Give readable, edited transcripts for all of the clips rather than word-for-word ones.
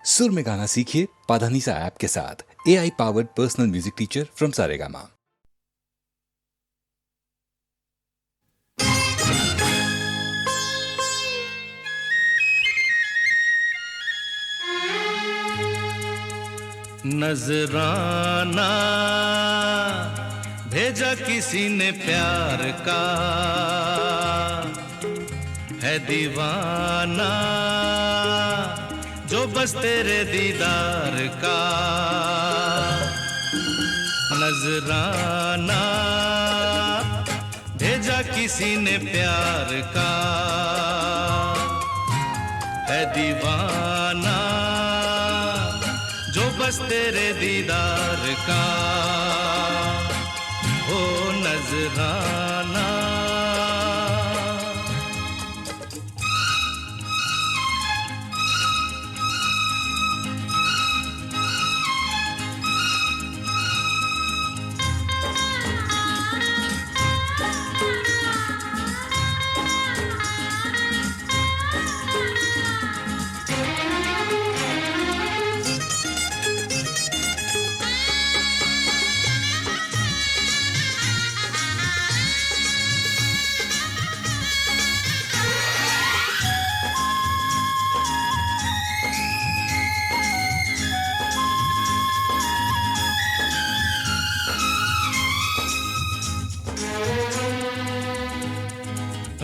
सुर में गाना सीखिए पाधानीसा ऐप के साथ। AI powered personal music teacher from Saregama. नजराना भेजा किसी ने प्यार का, है दीवाना जो बस तेरे दीदार का। नजराना भेजा किसी ने प्यार का, है दीवाना जो बस तेरे दीदार का। हो नजराना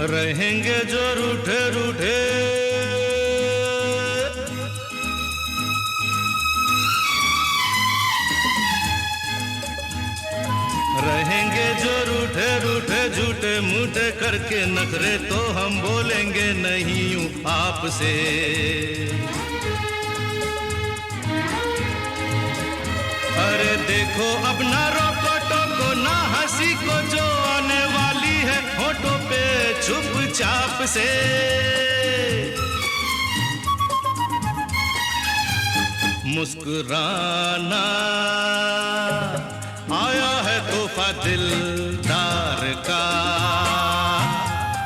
रहेंगे जो रूठे रूठे, रहेंगे जो रूठे रूठे झूठे मूठे करके नखरे, तो हम बोलेंगे नहीं यूं आपसे। अरे देखो अपना रोको टोको ना हंसी को, जो आने वाली है होठों पे चुपचाप से। मुस्कुराना आया है तोहफा दिलदार का।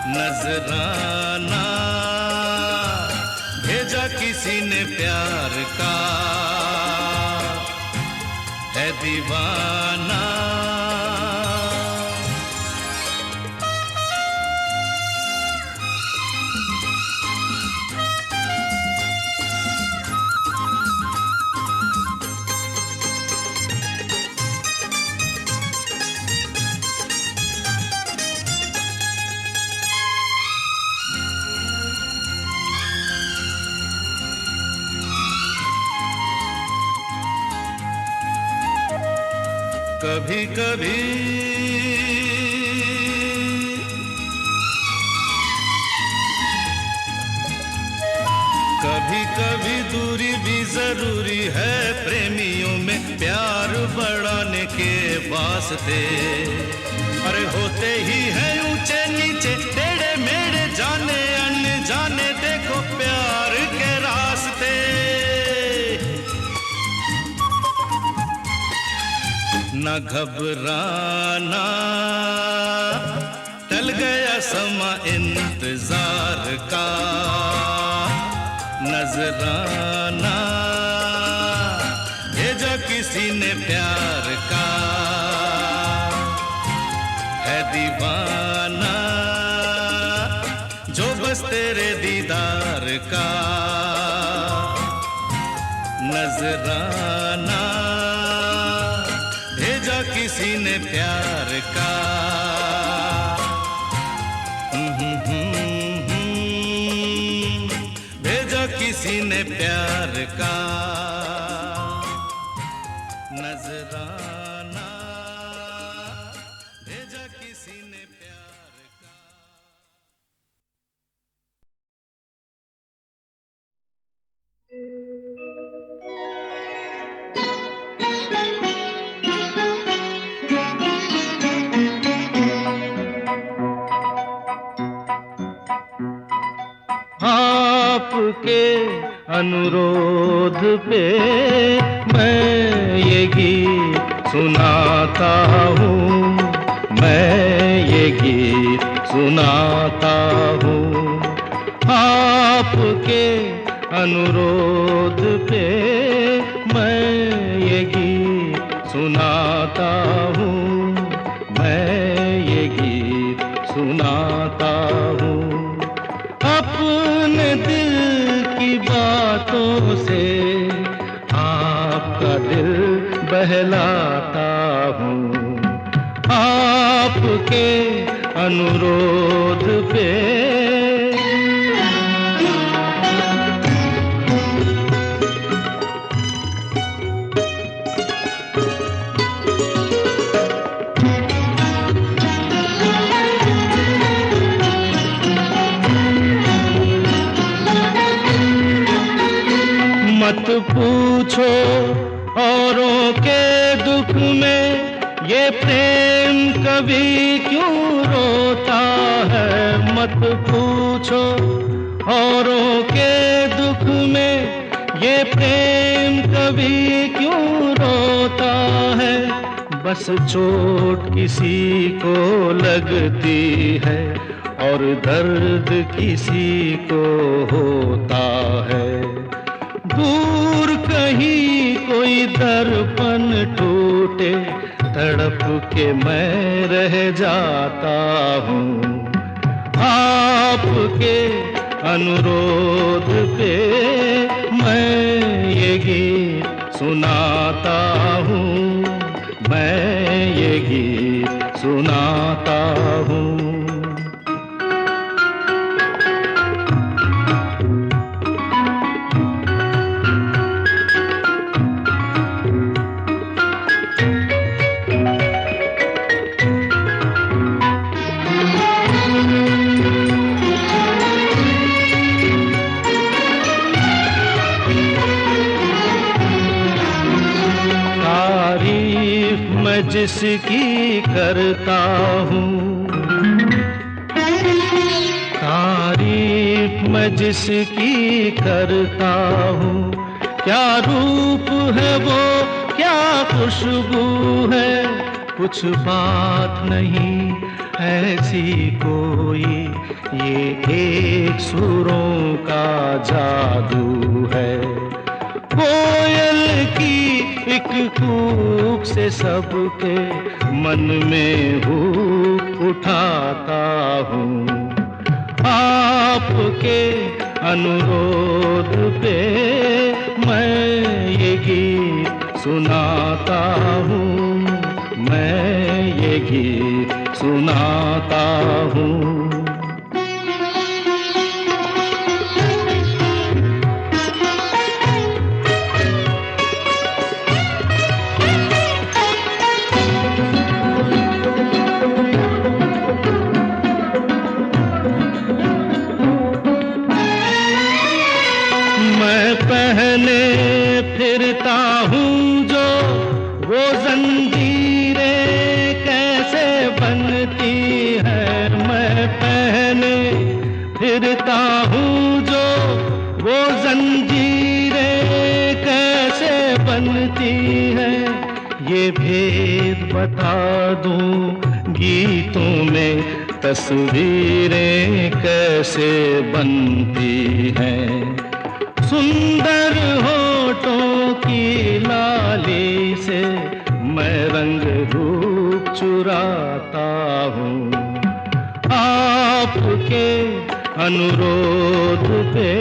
नजराना भेजा किसी ने प्यार का, है दीवाना कभी कभी कभी कभी दूरी भी जरूरी है प्रेमियों में, प्यार बढ़ाने के वास्ते। अरे होते ही है ऊंचे नीचे टेढ़े मेढ़े, जाने अनजाने देखो प्यार के रास्ते। न घबराना टल गया समा इंतजार का। नजराना भेजा किसी ने प्यार का, है दीवाना जो बस तेरे दीदार का। नजराना भेजा किसी ने प्यार का। भेजा किसी ने प्यार का। नजराना भेजा किसी ने प्यार का। आपके अनुरोध पे मैं ये गीत सुनाता हूँ, मैं ये गीत सुनाता हूँ। आपके अनुरोध पे मैं ये गीत सुनाता हूँ, मैं ये गीत सुनाता हूँ। अपने दिल की बातों से आपका दिल बहलाता हूँ, आपके अनुरोध पे। मत पूछो औरों के दुख में ये प्रेम कभी क्यों रोता है। मत पूछो औरों के दुख में ये प्रेम कभी क्यों रोता है। बस चोट किसी को लगती है और दर्द किसी को होता है। दूर कहीं कोई दर्पण टूटे, तड़प के मैं रह जाता हूँ, आपके अनुरोध पे मैं ये गीत सुनाता हूँ, मैं ये गीत सुनाता हूँ। मैं जिसकी करता हूँ, तारीफ मैं जिसकी करता हूँ। क्या रूप है वो, क्या खुशबू है, कुछ बात नहीं ऐसी कोई। ये एक सुरों का जादू है। कोयल की एक कूक से सबके मन में हूक उठाता हूँ, आपके अनुरोध पे मैं ये गीत सुनाता हूँ, मैं ये गीत सुनाता हूँ। पहले फिरता हूँ जो वो जंजीरें कैसे बनती है। मैं पहले फिरता हूँ जो वो जंजीरें कैसे बनती है। ये भेद बता दूँ गीतों में तस्वीरें कैसे बनती हैं। सुंदर होठों की लाली से मैं रंग रूप चुराता हूँ, आपके अनुरोध पे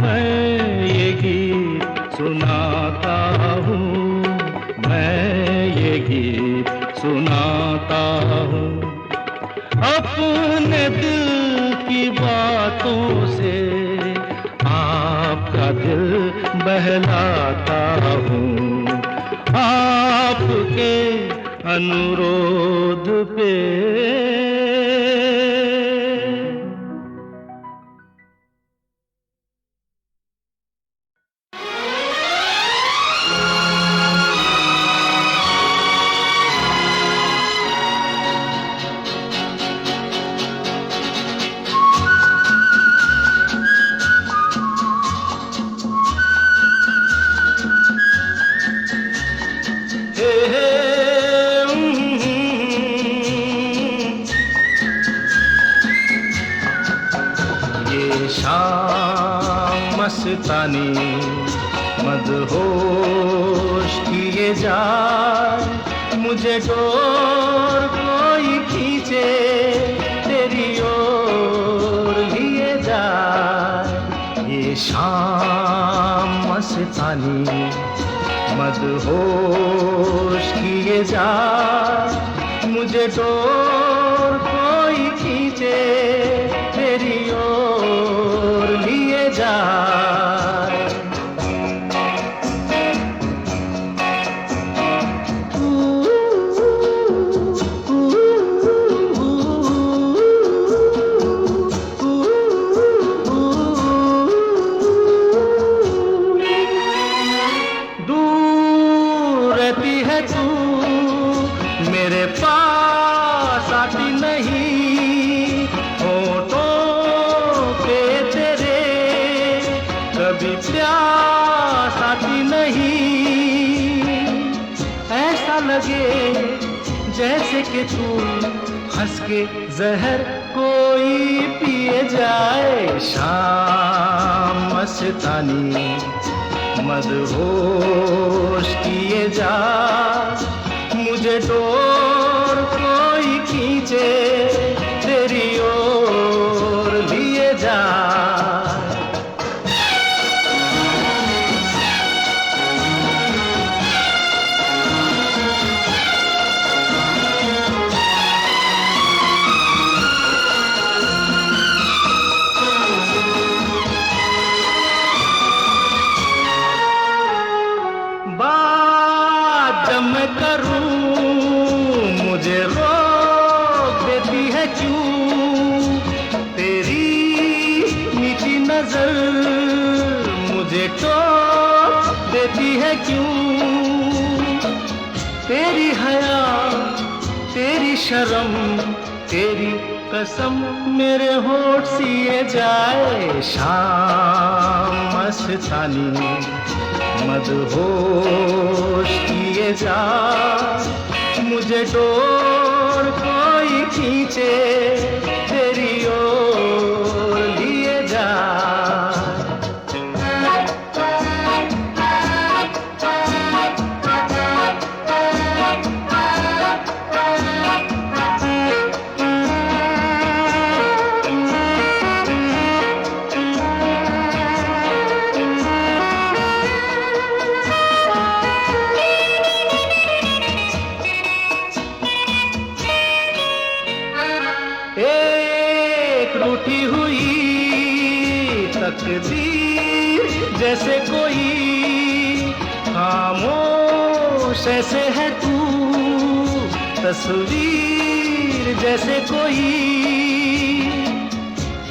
मैं ये गीत सुनाता हूँ, मैं ये गीत सुनाता हूँ। अपने दिल की बातों से आपका दिल बहलाता हूँ, आपके अनुरोध पे। मस्तानी मदहोश किए जाए मुझे डोर कोई खींचे तेरी ओर लिए जाए ये शाम मस्तानी मदहोश किए जाए मुझे डोर कोई खींचे तेरी ओर लिए जाए दूर रहती है तू मेरे पास आती नहीं होठों पे तेरे कभी प्यास आती नहीं ऐसा लगे जैसे कि तू हंस के जहर कोई पिए जाए शाम मस्तानी मदहोश किए जा मुझे डोर कोई खींचे तेरी ओर लिए जा बात जब मैं करूं मुझे रोक देती है क्यों तेरी मीठी नजर मुझे टोक देती है क्यों तेरी हया तेरी शर्म तेरी कसम मेरे होठ सिए जाए शाम मस्तानी मदहोश किए जा मुझे डोर कोई खींचे तेरी ओर लिए जा एक रूठी हुई तकदीर जैसे कोई खामोश ऐसे है तू तस्वीर जैसे कोई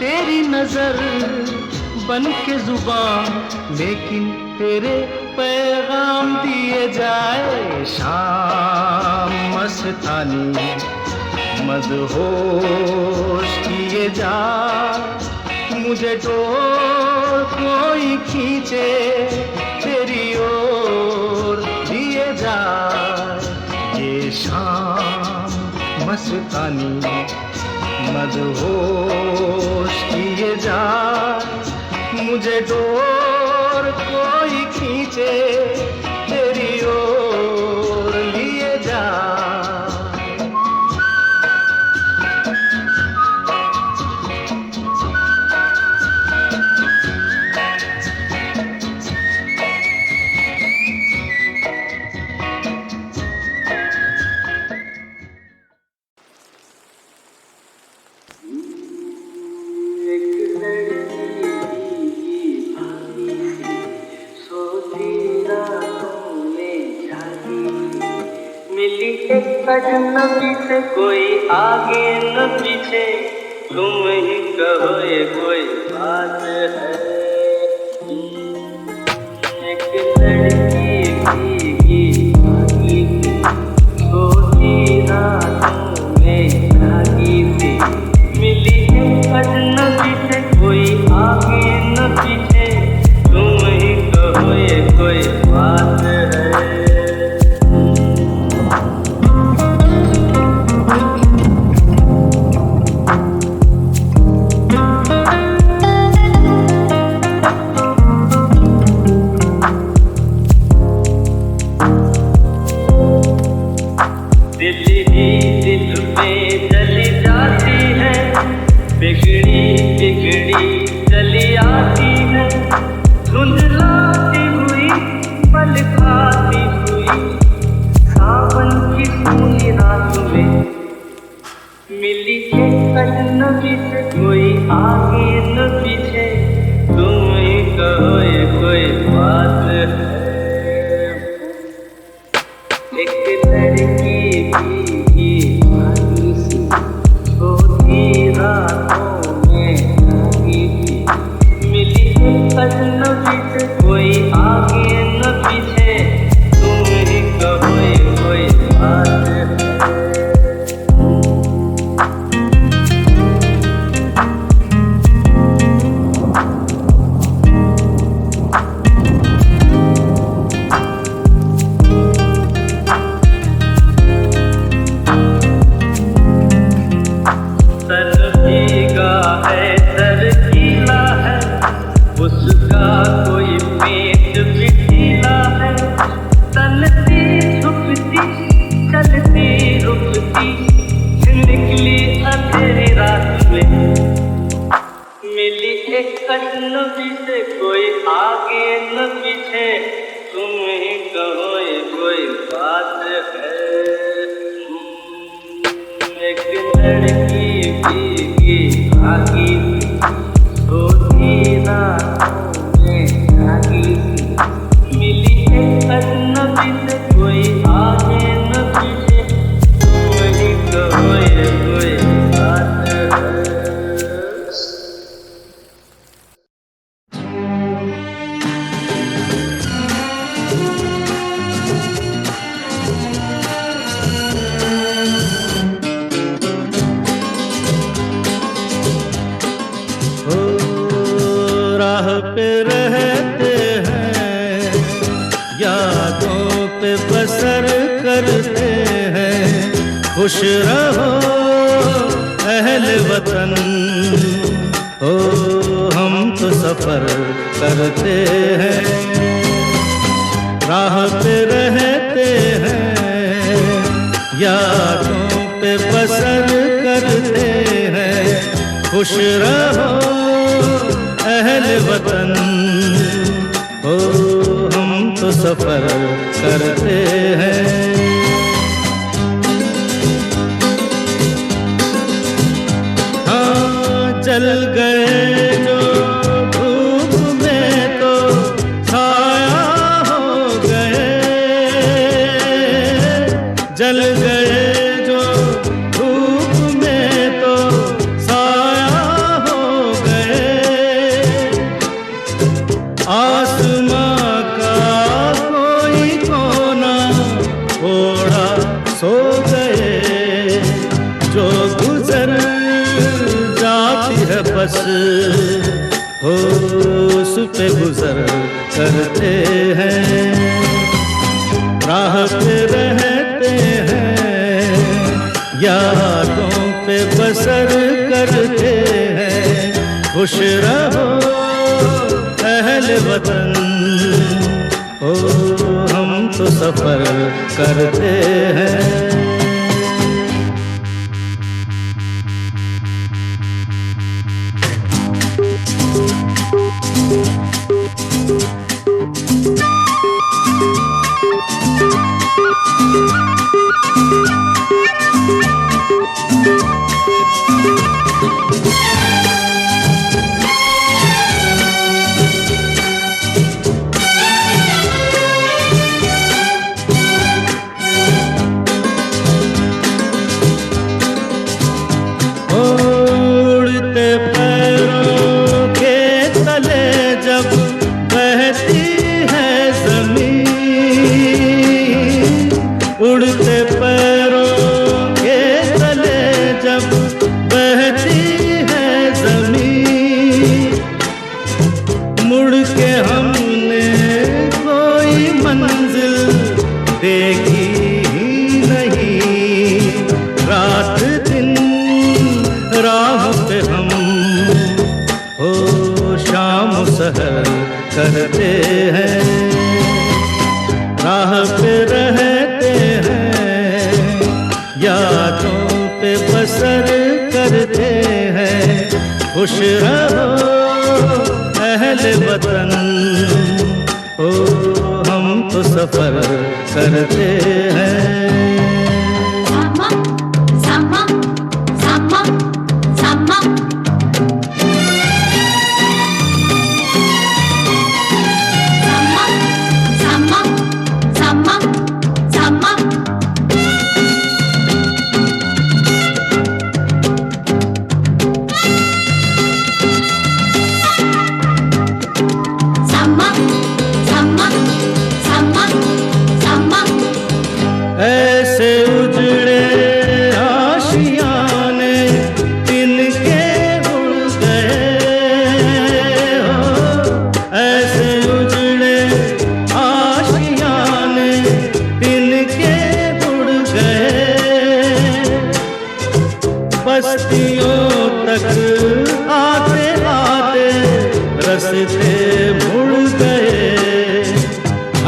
तेरी नजर बन के जुबान लेकिन तेरे पैगाम दिए जाए शाम मस्तानी मदहोश किए जा मुझे डोर कोई खींचे तेरी ओर लिए जा ये शाम मस्तानी मदहोश किए जा मुझे डोर कोई खींचे तेरी ओर लिए जा मिली एक अजनबी से कोई आगे न पीछे तुम ही कहो ये कोई बात है एक लड़की भीगी भागी थी सोती रातों में जागी थी मिली एक अजनबी से कोई आगे न पीछे तुम ही कहो ये कोई बात है बात है। एक लड़की भीगी भागी सी सोती रातों में जागी थी, मिली अजनबी से कोई आगे न पीछे, तुम ही कहो ये कोई बात है। सर भीगा है सर गीला है, उसका कोई पेट भी ढीला है, चलती झुकती चलती रुकती निकली अंधेरी रात में, मिली एक अजनबी से कोई आगे न पीछे, तुम ही कहो ये कोई बात है। एक लड़की भीगी भागी सोती रातों में जागी थी, मिली एक अजनबी से कोई आगे न पीछे, तुम ही कहो ये कोई बात है। राह पे रहते हैं, यादों पे बसर करते हैं, खुश रहो अहले वतन, ओ हम तो सफर करते हैं। राह पे रहते हैं, यादों पे बसर करते हैं, खुश रहो अहले वतन, ओ हम तो सफर करते हैं। हाँ जल गए जो धूप में तो छाया हो गए, जल गए जो धूप में तो छाया हो गए, आसमां का कोई कोना थोड़ा सो गए, जो गुजर जाती है बस हो उस पे गुजर करते हैं। राह पे रहते हैं, यादों पे बसर करते हैं, खुश रहो अहले वतन, ओ हम तो सफर करते हैं। उड़ते पैरों के तले जब बहती है ज़मीन, उड़ते पैरों के तले जब बहती है ज़मीन, मुड़ के हमने कोई मंजिल देखी ही नहीं, रात दिन राह पे हम हो शाम सहर करते हैं। राह पे रहते हैं, यादों पे बसर करते हैं, खुश रहो अहले वतन, ओ हम तो सफर करते हैं। Sama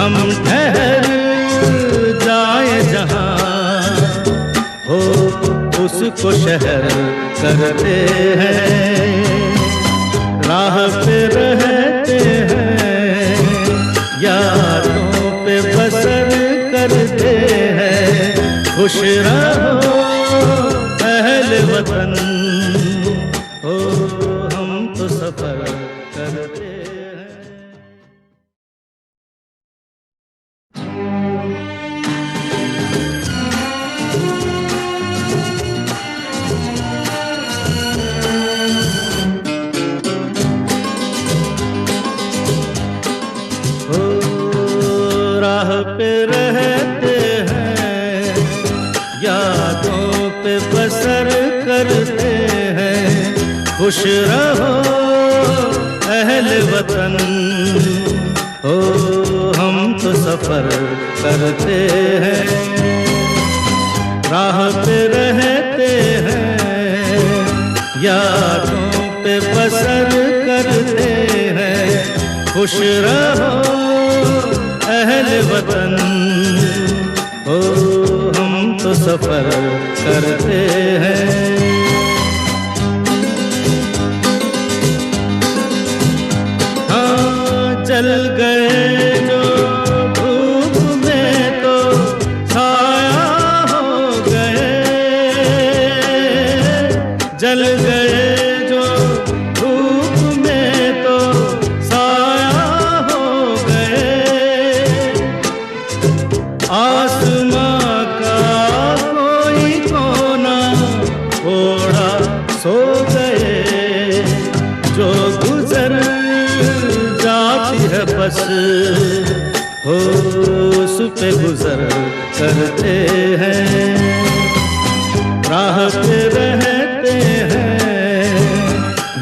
हम ठहर जाए जहां हो उसको शहर करते हैं, राह पे रहते हैं, यादों पे बसर करते हैं। खुश रहो अहले वतन हो, हम तो सफर करते हैं। राह पे रहते हैं, यादों पे बसर करते हैं। खुश रहो अहले वतन हो, हम तो सफर करते हैं। राह पे रहते हैं, यादों पे बसर करते हैं। खुश रहो अहले वतन हो, हम तो सफर करते हैं। हाँ जल गए जो धूप में तो छाया हो गए, जल गए जो धूप में तो छाया हो गए। आसमां का कोई कोना थोड़ा सो गए, जो गुजर जाती है बस हो उस पे गुजर करते हैं। राह पे रहते हैं,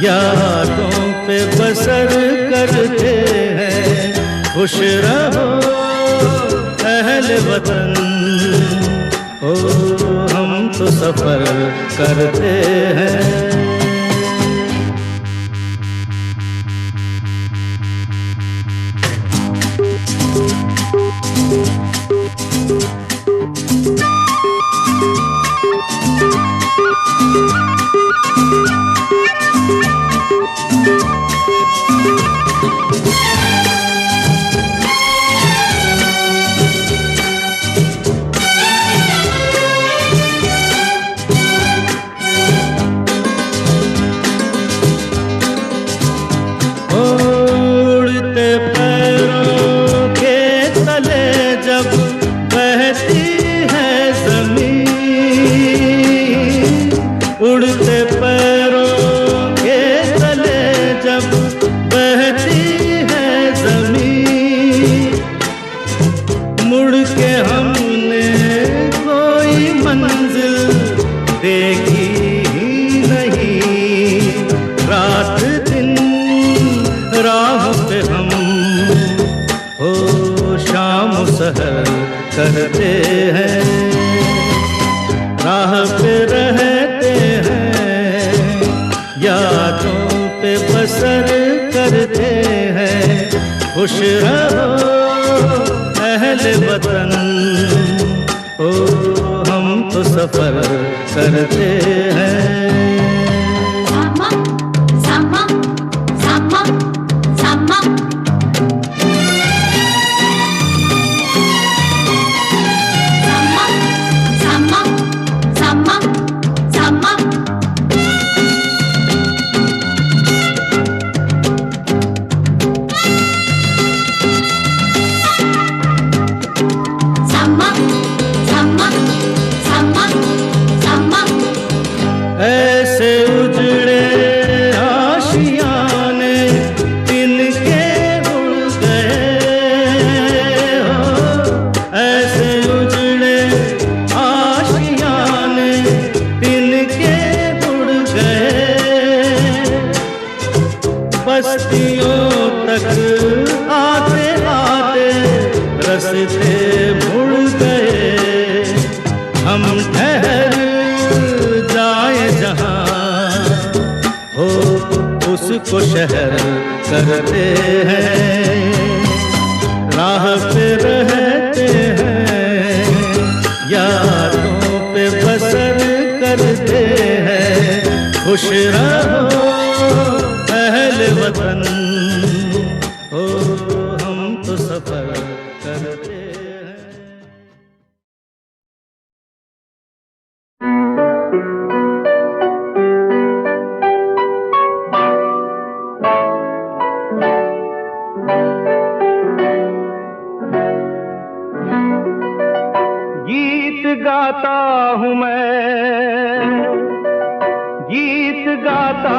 यादों पे बसर करते हैं। खुश रहो अहले वतन हो, हम तो सफर करते हैं। उड़ते पैरों के तले जब बहती है ज़मीन, उड़ते पैरों के तले जब बहती है ज़मीन। मुड़ के हमने कोई मंजिल देखी ही नहीं, रात दिन राह पे हम हो शाम सहर करते हैं। राह पे रहते हैं, यादों पे बसर करते हैं। खुश रहो अहले वतन हो, हम तो सफर करते हैं। ऐसे उजड़े आशियाने तिनके उड़ गए हो, ऐसे उजड़े आशियाने तिनके उड़ गए। बस्तियों तक आते आते रस्ते मुड़ गए। हम ठहर जाए जहां हो उसको शहर करते हैं। राह पे रहते हैं, यादों पे बसर करते हैं। खुश रहो अहले वतन, ओ हम तो सफर करते हैं। गीत गाता हूँ मैं, गीत गाता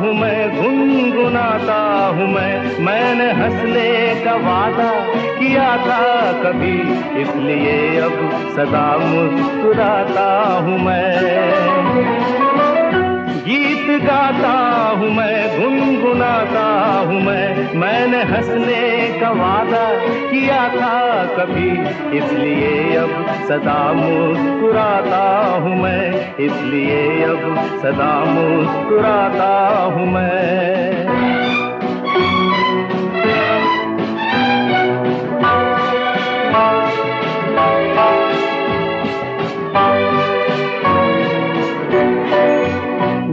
हूँ मैं, गुनगुनाता हूँ मैंने हंसने का वादा किया था कभी, इसलिए अब सदा मुस्कुराता हूँ मैं। गीत गाता हूँ मैं, गुनगुनाता हूँ मैंने हंसने का वादा किया था कभी, इसलिए अब सदा मुस्कुराता हूँ मैं, इसलिए अब सदा मुस्कुराता हूँ मैं।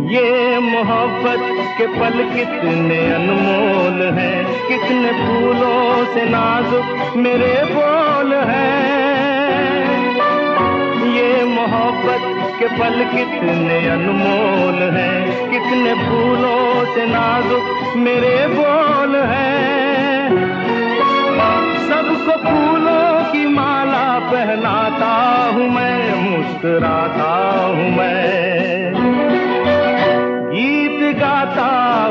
ये मोहब्बत के पल कितने अनमोल हैं, कितने फूलों से नाजुक मेरे बोल हैं। ये मोहब्बत के पल कितने अनमोल हैं, कितने फूलों से नाजुक मेरे बोल हैं। सबको फूलों की माला पहनाता हूँ मैं, मुस्कुराता हूँ मैं। गीत गाता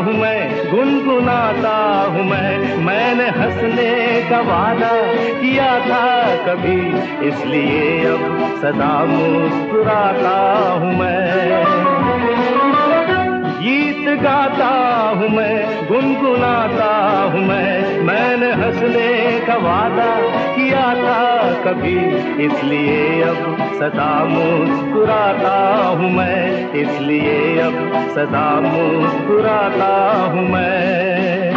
हूँ मैं, गुनगुनाता हूँ मैंने हंसने का वादा किया था कभी, इसलिए अब सदा मुस्कुराता हूँ मैं। गीत गाता हूँ मैं, गुनगुनाता हूँ मैंने हंसने का वादा किया था कभी, इसलिए अब सदा मुस्कुराता हूँ मैं, इसलिए अब सदा मुस्कुराता हूँ मैं।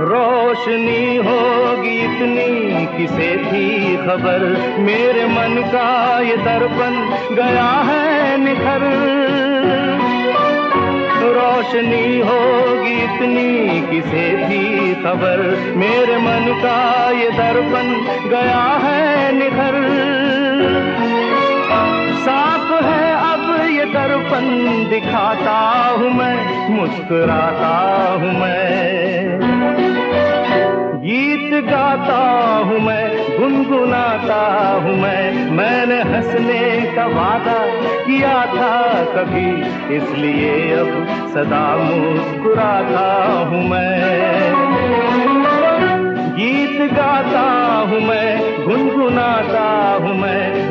रोशनी होगी इतनी किसे थी खबर, मेरे मन का ये दर्पण गया है निखर। रोशनी होगी इतनी किसे थी खबर, मेरे मन का ये दर्पण गया है निखर। साफ है अब ये दर्पण दिखाता हूँ मैं, मुस्कुराता हूँ मैं। गीत गाता हूँ मैं, गुनगुनाता हूँ मैंने हंसने का वादा किया था कभी, इसलिए अब सदा मुस्कुराता हूँ मैं। गीत गाता हूँ मैं, गुनगुनाता हूँ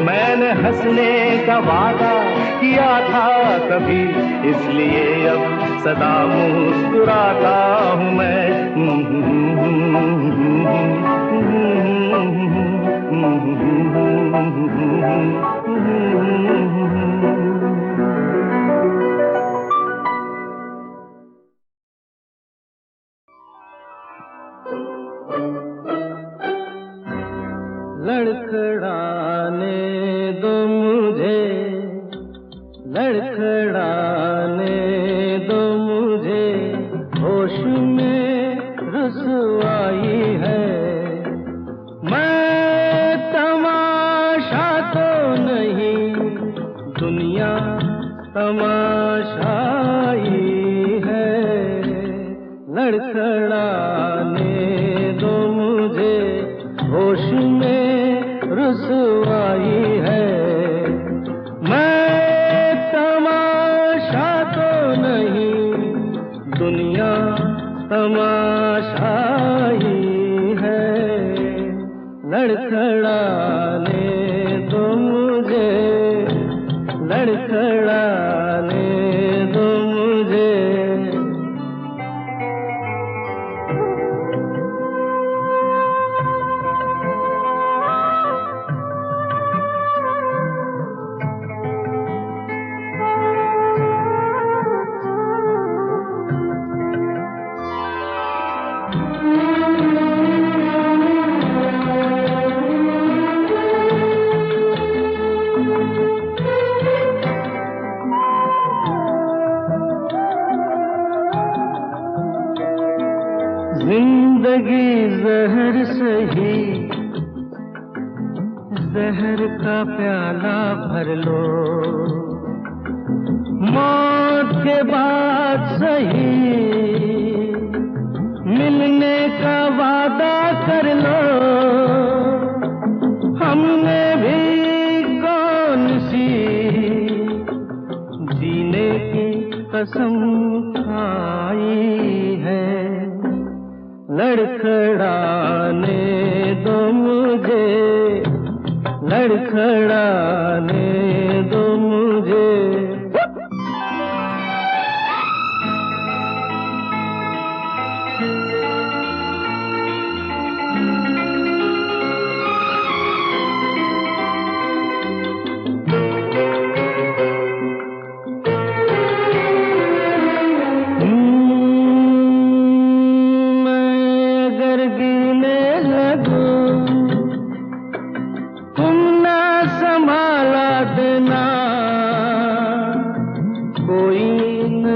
मैंने हंसने का वादा किया था कभी, इसलिए अब सदा मुस्कुराता हूँ मैं। लड़खड़ाने दो मुझे, लड़खड़ाने दो मुझे, होश में रुसवाई है। मैं तमाशा तो नहीं, दुनिया तमाशाई है। लड़खड़ाने दो मुझे, होश में रुसवाई है। मैं तमाशा तो नहीं, दुनिया तमाशाई है। लड़खड़ाने दो मुझे, लड़खड़ाने दो मुझे। जहर सही जहर का प्याला भर लो, मौत के बाद सही मिलने का वादा कर लो। हमने भी कौन सी जीने की कसम खाई है, लड़खड़ाने दो मुझे, लड़खड़ाने दो मुझे।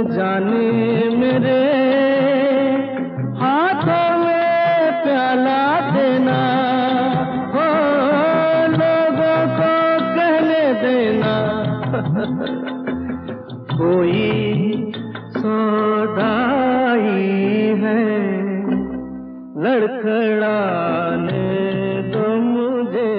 जाने मेरे हाथों में प्याला देना, हो लोगों को कहने देना कोई सौदाई है, लड़खड़ाने दो मुझे।